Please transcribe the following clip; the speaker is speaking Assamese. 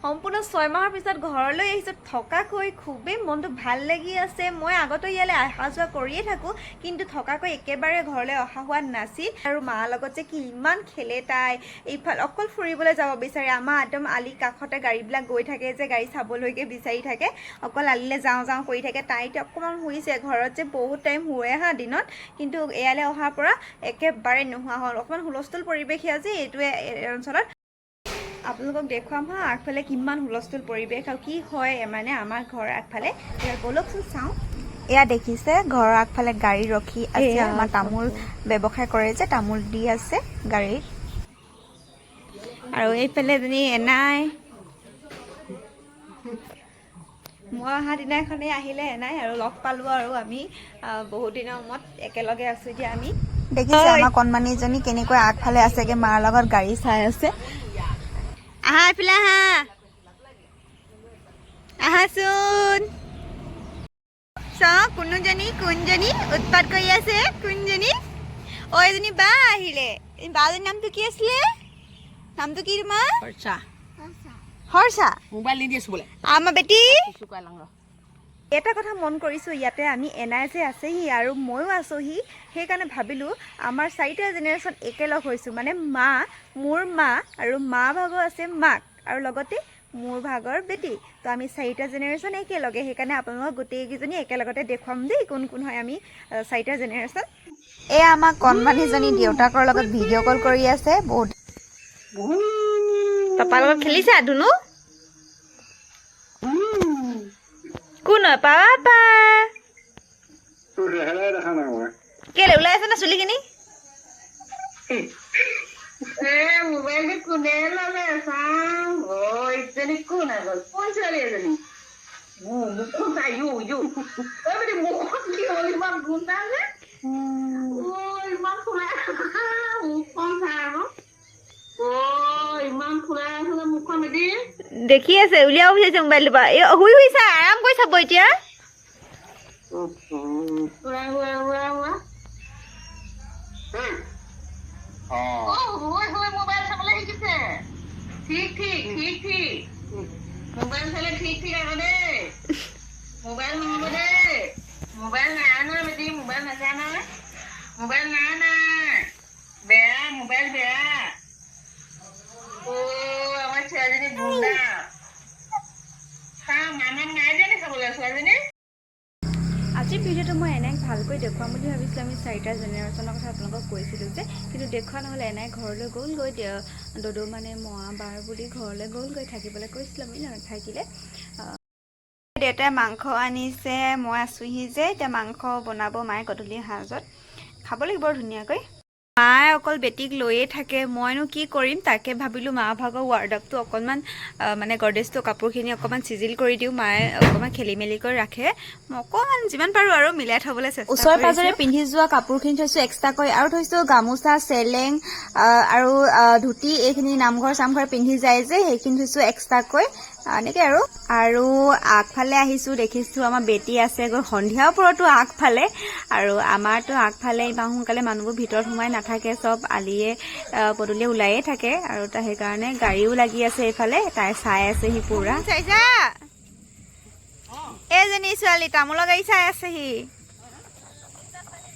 সম্পূৰ্ণ 6 মাহৰ পিছত ঘৰলৈ আহিছোঁ থকাকৈ খুবেই মনটো ভাল লাগি আছে মই আগতে ইয়ালৈ অহা যোৱা কৰিয়ে থাকোঁ কিন্তু থকাকৈ একেবাৰে ঘৰলৈ অহা হোৱা নাছিল আৰু মাৰ লগত যে কিমান খেলে তাই এইফাল অকল ফুৰিবলৈ যাব বিচাৰে আমাৰ একদম আলি কাষতে গাড়ীবিলাক গৈ থাকে যে গাড়ী চাবলৈকে বিচাৰি থাকে অকল আলিলৈ যাওঁ যাওঁ কৰি থাকে তাইতে অকণমান শুইছে ঘৰত যে বহুত টাইম শুৱে হা দিনত কিন্তু এয়ালৈ অহাৰ পৰা একেবাৰে নোহোৱা হ'ল অকণমান হুলস্থুল পৰিৱেশ যে এইটোৱে অঞ্চলত আপোনালোকক দেখুৱাম হা আগফালে কিমান হুলস্থুল পৰিৱেশ আৰু কি হয় মানে আমাৰ ঘৰৰ আগফালে বলকচোন চাওঁ এয়া দেখিছে ঘৰৰ আগফালে গাড়ী ৰখি আছে আমাৰ তামোল ব্যৱসায় কৰে যে তামোল দি আছে গাড়ীত আৰু এইফালে এজনী এনাই মই অহা দিনাখনেই আহিলে এনাই আৰু লগ পালোঁ আৰু আমি বহুত দিনৰ মূৰত একেলগে আছোঁ এতিয়া আমি দেখিছে আমাৰ কণমানিজনী কেনেকৈ আগফালে আছেগে মাৰ লগত গাড়ী চাই আছে আহা এইফালে আহা আহাচোন চাওঁ কোনজনী উৎপাত কৰি আছে কোনজনী অ এজনী বা আহিলে বাজনীৰ নামটো কি আছিলে নামটো কি তোমাৰ হৰ্ষা মোবাইল নিদি আছো বোলে আমাৰ বেটি এটা কথা মন কৰিছোঁ ইয়াতে আমি এনাই যে আছেহি আৰু ময়ো আছোহি সেইকাৰণে ভাবিলোঁ আমাৰ 4টা জেনেৰেশ্যন একেলগ হৈছোঁ মানে মা মোৰ মা আৰু মা ভাগৰ আছে মাক আৰু লগতে মোৰ ভাগৰ বেটি তো আমি 4টা জেনেৰেশ্যন একেলগে সেইকাৰণে আপোনালোকক গোটেইকেইজনী একেলগতে দেখুৱাম দেই কোন কোন হয় আমি 4টা জেনেৰেশ্যন এয়া আমাৰ কণমানিজনী দেউতাকৰ লগত ভিডিঅ' কল কৰি আছে বহুত পাপাৰ লগত খেলিছা ধুনু কোন পাপা কেলে ওলাই আছে না চুলিখিনি মোবাইলটো কোনে ল'লে চাওঁ ইজনী কোন আগল কোন ছোৱালী এজনী মুখখন চাই মুখখন কি হ'ল ইমান গুণ্ডা যে ইমান ফুলাই মুখখন চাই আকৌ ইমান ফুলাই আছে যে মুখখন এটি দেখি আছে উলিয়াব বিচাৰিছে মোবাইলটো পৰা শুই শুইছা আৰাম কৰি চাব এতিয়া মোবাইল চাবলৈ শিকিছে ঠিক মোবাইল চালে ঠিক আকৌ দেই মোবাইল নহ'ব দেই মোবাইল নাই নহয় বেটি মোবাইল নাজানা মোবাইল নাই বেয়া মোবাইল বেয়া আমাৰ ছোৱালীজনী গুণ্ডা মানুহ নাই জানি খাবলৈ ছোৱালীজনী আজিৰ ভিডিঅ'টো মই এনেক ভালকৈ দেখুৱাম বুলি ভাবিছিলোঁ আমি 4টা জেনেৰেশ্যনৰ কথা আপোনালোকক কৈছিলোঁ যে কিন্তু দেখুওৱা নহ'লে এনাই ঘৰলৈ গ'লগৈ দদৌ মানে মৰা বাৰ বুলি ঘৰলৈ গ'লগৈ থাকিবলৈ কৈছিলোঁ আমি নাথাকিলে দেউতাই মাংস আনিছে মই আছোঁহি যে এতিয়া মাংস বনাব মায়ে গধূলি সাঁজত খাব লাগিব ধুনীয়াকৈ মায়ে অকল বেটিক লৈয়ে থাকে মইনো কি কৰিম তাকে ভাবিলোঁ মা ভাগৰ ৱাৰ্ডপটো অকণমান মানে গডৰেজটো কাপোৰখিনি অকণমান চিজিল কৰি দিওঁ মায়ে অকণমান খেলি মেলি কৰি ৰাখে মই অকণমান যিমান পাৰোঁ আৰু মিলাই থ'বলৈ চেষ্টা কৰিছোঁ ওচৰে পাজৰে পিন্ধি যোৱা কাপোৰখিনি থৈছোঁ এক্সট্ৰাকৈ আৰু থৈছোঁ গামোচা চেলেং আৰু ধুতি এইখিনি নামঘৰ চামঘৰ পিন্ধি যায় যে সেইখিনি থৈছোঁ এক্সট্ৰাকৈ এনেকৈ আৰু আগফালে আহিছোঁ দেখিছোঁ আমাৰ বেটি আছে গৈ সন্ধিয়াৰ পৰতো আগফালে আৰু আমাৰতো আগফালে ইমান সোনকালে মানুহবোৰ ভিতৰত সোমাই নাথাকে চব আলিয়ে পদূলিয়ে ওলায়ে থাকে আৰু সেইকাৰণে গাড়ীও লাগি আছে এইফালে তাই চাই আছেহি পুৰা চাইছা এইজনী ছোৱালী তামোলৰ গাড়ী চাই আছেহি